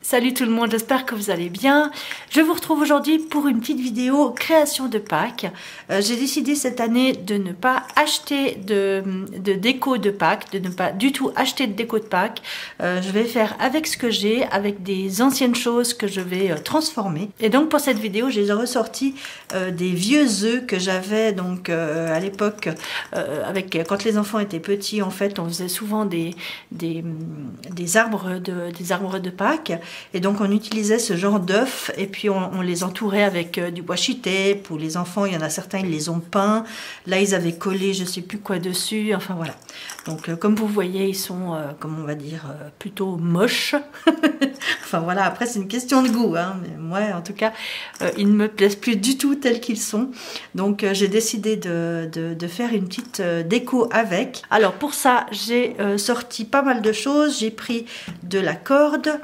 Salut tout le monde, j'espère que vous allez bien. Je vous retrouve aujourd'hui pour une petite vidéo création de Pâques. J'ai décidé cette année de ne pas acheter de déco de Pâques, de ne pas du tout acheter de déco de Pâques. Je vais faire avec ce que j'ai, avec des anciennes choses que je vais transformer. Et donc pour cette vidéo, j'ai ressorti des vieux œufs que j'avais donc à l'époque, quand les enfants étaient petits. En fait, on faisait souvent des arbres de Pâques. Et donc on utilisait ce genre d'œufs et puis on les entourait avec du washi tape. Pour les enfants, il y en a certains, ils les ont peints. Là, ils avaient collé je sais plus quoi dessus. Enfin voilà. Donc comme vous voyez, ils sont, comme on va dire, plutôt moches. Enfin voilà, après c'est une question de goût. Hein. Mais moi, en tout cas, ils ne me plaisent plus du tout tels qu'ils sont. Donc j'ai décidé de faire une petite déco avec. Alors pour ça, j'ai sorti pas mal de choses. J'ai pris de la corde.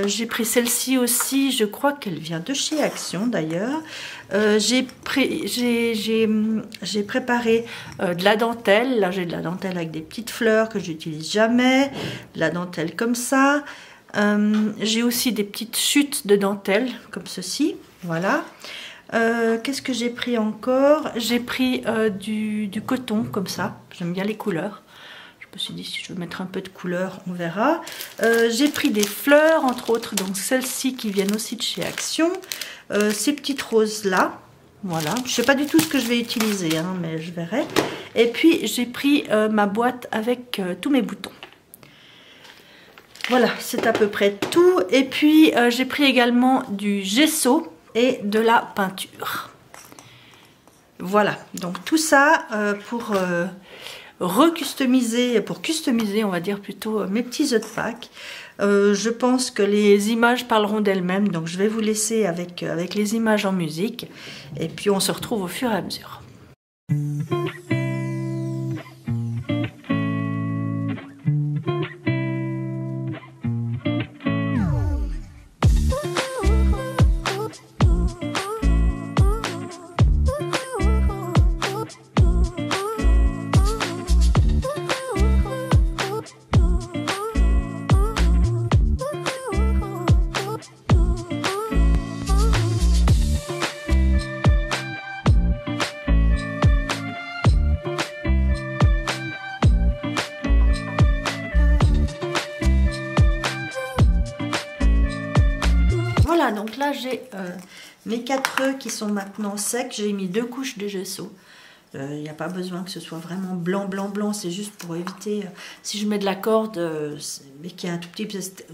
J'ai pris celle-ci aussi, je crois qu'elle vient de chez Action d'ailleurs. J'ai préparé de la dentelle. Là j'ai de la dentelle avec des petites fleurs que j'utilise jamais. De la dentelle comme ça. J'ai aussi des petites chutes de dentelle comme ceci. Voilà. Qu'est-ce que j'ai pris encore? J'ai pris du coton comme ça. J'aime bien les couleurs. Je me suis dit si je veux mettre un peu de couleur, on verra. J'ai pris des fleurs, entre autres, donc celles-ci qui viennent aussi de chez Action. Ces petites roses-là, voilà. Je ne sais pas du tout ce que je vais utiliser, hein, mais je verrai. Et puis j'ai pris ma boîte avec tous mes boutons. Voilà, c'est à peu près tout. Et puis j'ai pris également du gesso et de la peinture. Voilà, donc tout ça pour customiser, on va dire plutôt, mes petits œufs de Pâques. Je pense que les images parleront d'elles-mêmes, donc je vais vous laisser avec les images en musique, et puis on se retrouve au fur et à mesure. Voilà, donc là j'ai mes 4 œufs qui sont maintenant secs. J'ai mis 2 couches de gesso. Il n'y a pas besoin que ce soit vraiment blanc, blanc, blanc. C'est juste pour éviter, si je mets de la corde, mais qu'il y a un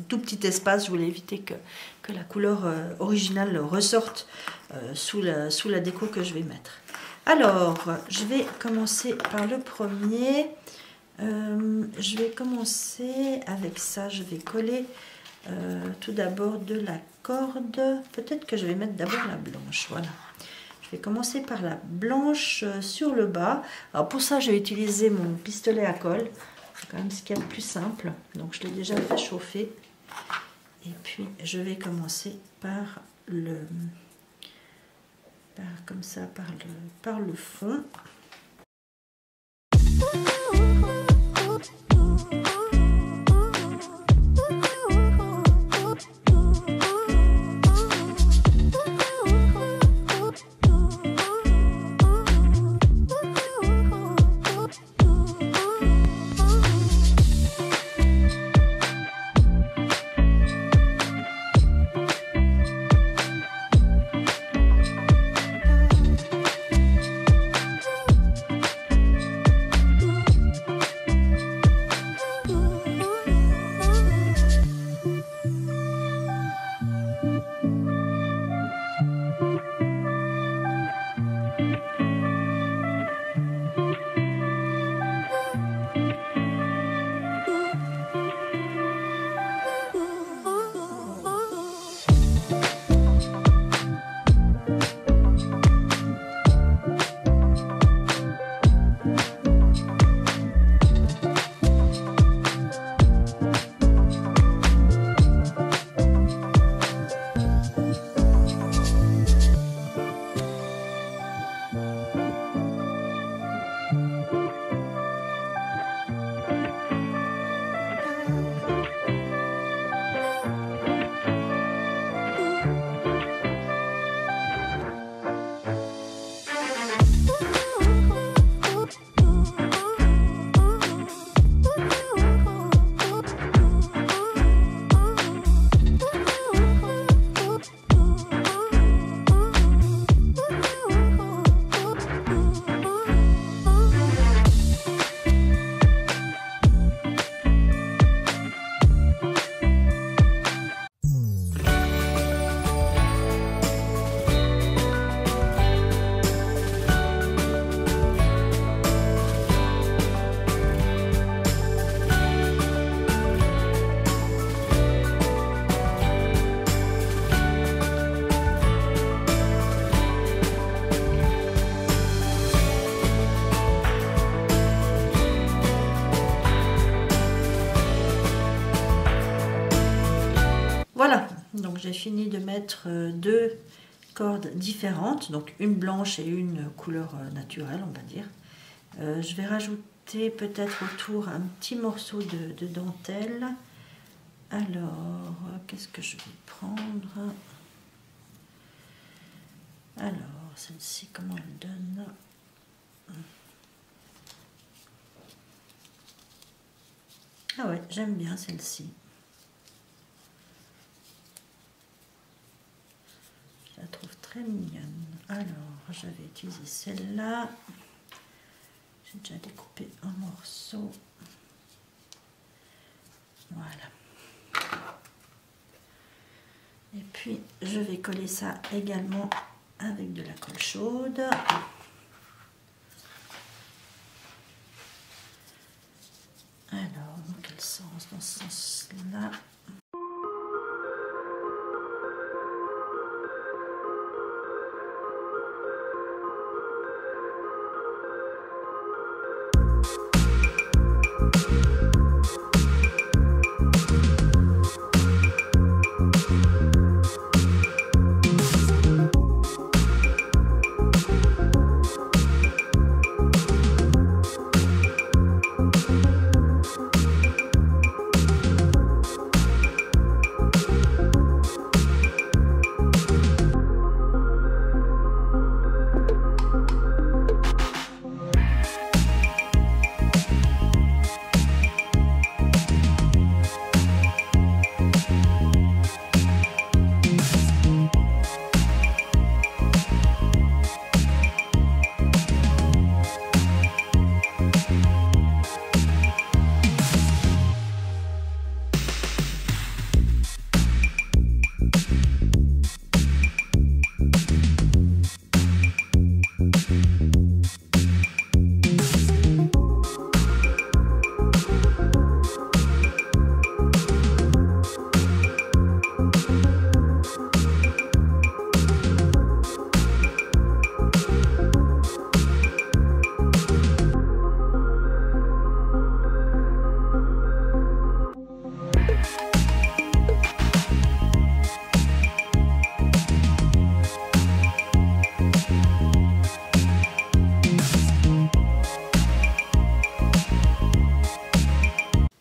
tout petit espace, je voulais éviter que la couleur originale ressorte sous la déco que je vais mettre. Alors, je vais commencer par le premier. Je vais commencer avec ça. Je vais coller tout d'abord de la corde. Peut-être que je vais mettre d'abord la blanche. Voilà. Je vais commencer par la blanche sur le bas. Alors pour ça, je vais utiliser mon pistolet à colle. C'est quand même ce qu'il y a de plus simple. Donc je l'ai déjà fait chauffer. Et puis je vais commencer par comme ça, par le fond. Donc j'ai fini de mettre deux cordes différentes, donc une blanche et une couleur naturelle, on va dire. Je vais rajouter peut-être autour un petit morceau de dentelle. Alors, qu'est-ce que je vais prendre? Alors, celle-ci, comment elle donne? Ah ouais, j'aime bien celle-ci. Je la trouve très mignonne. Alors, je vais utiliser celle-là. J'ai déjà découpé un morceau. Voilà. Et puis, je vais coller ça également avec de la colle chaude. Alors, dans quel sens? Dans ce sens-là.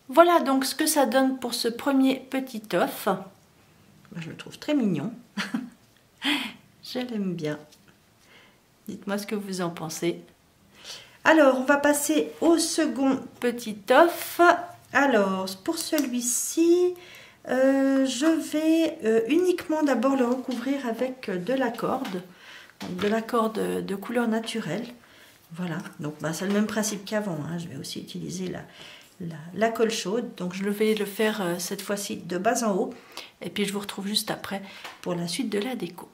Voilà donc ce que ça donne pour ce premier petit œuf. Je le trouve très mignon. Je l'aime bien. Dites-moi ce que vous en pensez. Alors, on va passer au second petit œuf. Alors, pour celui-ci, je vais uniquement d'abord le recouvrir avec de la corde. Donc, de la corde de couleur naturelle. Voilà, donc bah, c'est le même principe qu'avant. Hein. Je vais aussi utiliser la colle chaude. Donc je vais le faire cette fois-ci de bas en haut. Et puis je vous retrouve juste après pour la suite de la déco.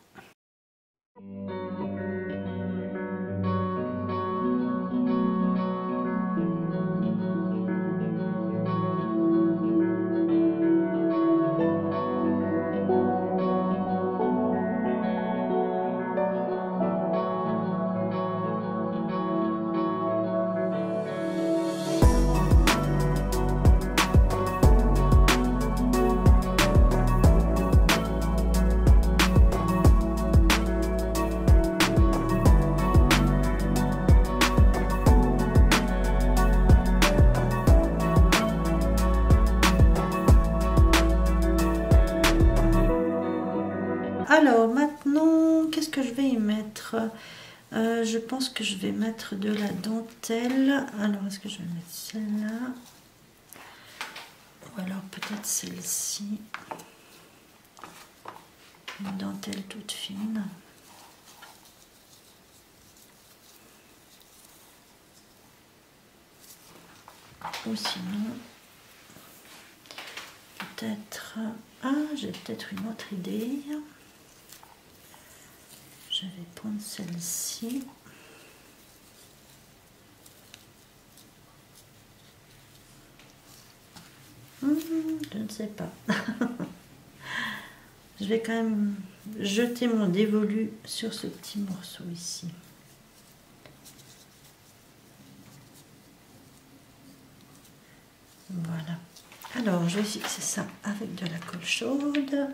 Alors maintenant, qu'est-ce que je vais y mettre? Je pense que je vais mettre de la dentelle. Alors, est-ce que je vais mettre celle-là? Ou alors peut-être celle-ci. Une dentelle toute fine. Ou sinon, peut-être... Ah, j'ai peut-être une autre idée. Je vais prendre celle-ci. Je ne sais pas. Je vais quand même jeter mon dévolu sur ce petit morceau ici. Voilà. Alors, je vais fixer ça avec de la colle chaude.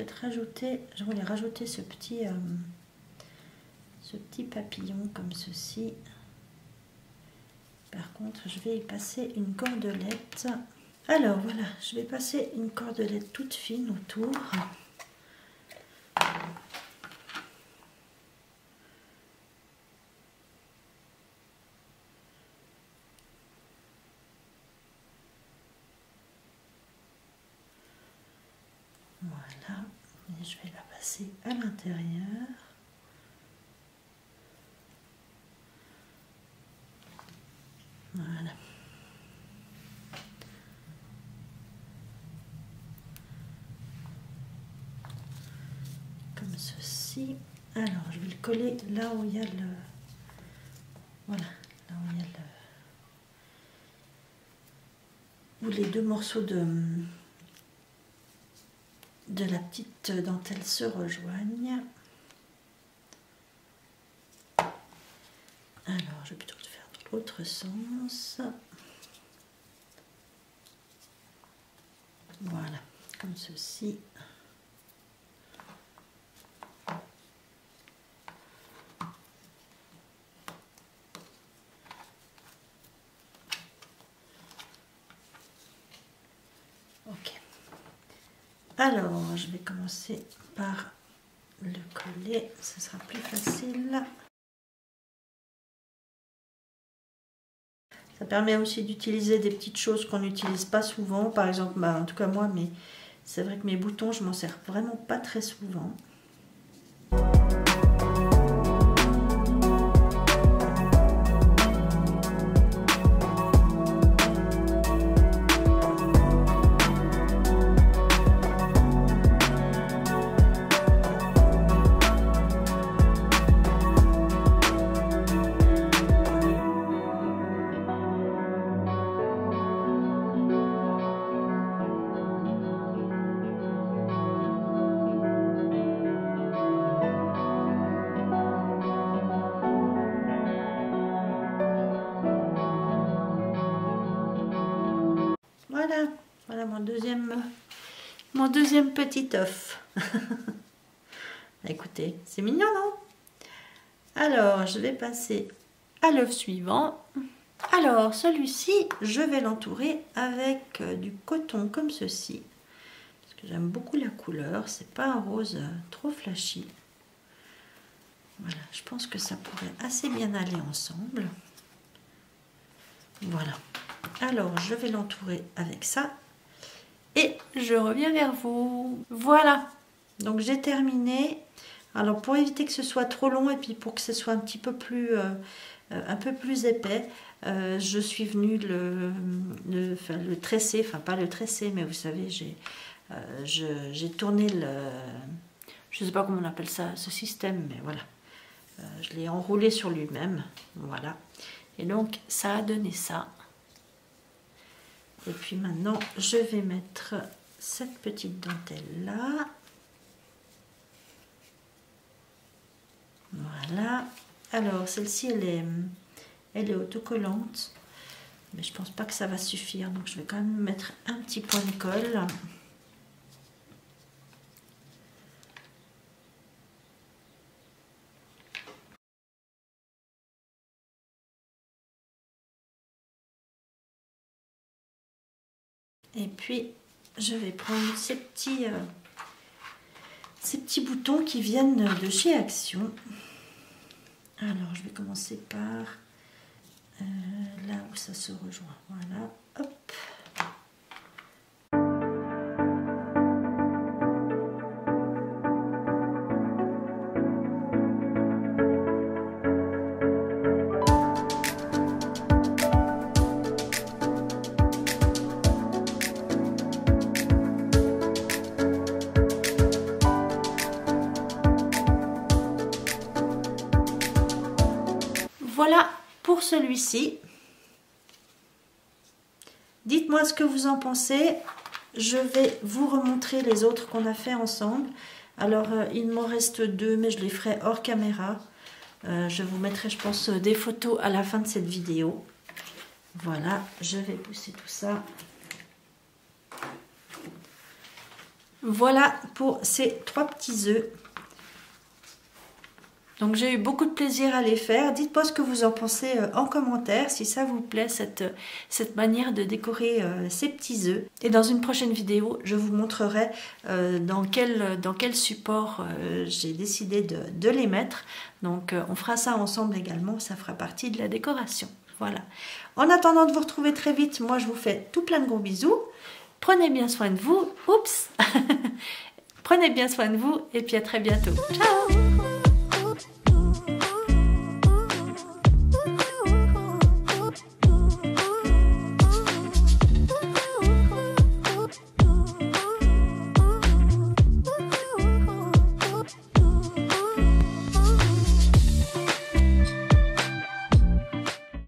peut-être rajouter, je voulais rajouter ce petit papillon comme ceci. Par contre, je vais y passer une cordelette. Alors voilà, je vais passer une cordelette toute fine autour. Voilà, et je vais la passer à l'intérieur. Voilà. Comme ceci. Alors, je vais le coller là où il y a le... Voilà, là où il y a le... Où les deux morceaux de la petite dentelle se rejoignent. Alors, je vais plutôt le faire dans l'autre sens. Voilà, comme ceci. Ok. Alors, je vais commencer par le coller, ce sera plus facile. Ça permet aussi d'utiliser des petites choses qu'on n'utilise pas souvent. Par exemple, en tout cas moi, mais c'est vrai que mes boutons, je m'en sers vraiment pas très souvent. Voilà mon deuxième petit œuf. Écoutez, c'est mignon, non? Alors, je vais passer à l'œuf suivant. Alors, celui-ci, je vais l'entourer avec du coton comme ceci. Parce que j'aime beaucoup la couleur. C'est pas un rose trop flashy. Voilà, je pense que ça pourrait assez bien aller ensemble. Voilà. Alors, je vais l'entourer avec ça. Et je reviens vers vous. Voilà. Donc, j'ai terminé. Alors, pour éviter que ce soit trop long et puis pour que ce soit un petit peu plus, épais, je suis venue le tresser. Enfin, pas le tresser, mais vous savez, j'ai tourné le... Je ne sais pas comment on appelle ça, ce système, mais voilà. Je l'ai enroulé sur lui-même. Voilà. Et donc, ça a donné ça. Et puis maintenant, je vais mettre cette petite dentelle là. Voilà. Alors, celle-ci, elle est autocollante. Mais je pense pas que ça va suffire. Donc, je vais quand même mettre un petit point de colle. Et puis, je vais prendre ces petits boutons qui viennent de chez Action. Alors, je vais commencer par là où ça se rejoint. Voilà, hop. Voilà pour celui-ci. Dites-moi ce que vous en pensez. Je vais vous remontrer les autres qu'on a fait ensemble. Alors, il m'en reste 2, mais je les ferai hors caméra. Je vous mettrai, je pense, des photos à la fin de cette vidéo. Voilà, je vais pousser tout ça. Voilà pour ces 3 petits œufs. Donc j'ai eu beaucoup de plaisir à les faire. Dites-moi ce que vous en pensez en commentaire, si ça vous plaît cette manière de décorer ces petits œufs. Et dans une prochaine vidéo, je vous montrerai dans quel support j'ai décidé de les mettre. Donc on fera ça ensemble également, ça fera partie de la décoration. Voilà. En attendant de vous retrouver très vite, moi je vous fais tout plein de gros bisous. Prenez bien soin de vous. Oups. Prenez bien soin de vous et puis à très bientôt. Ciao.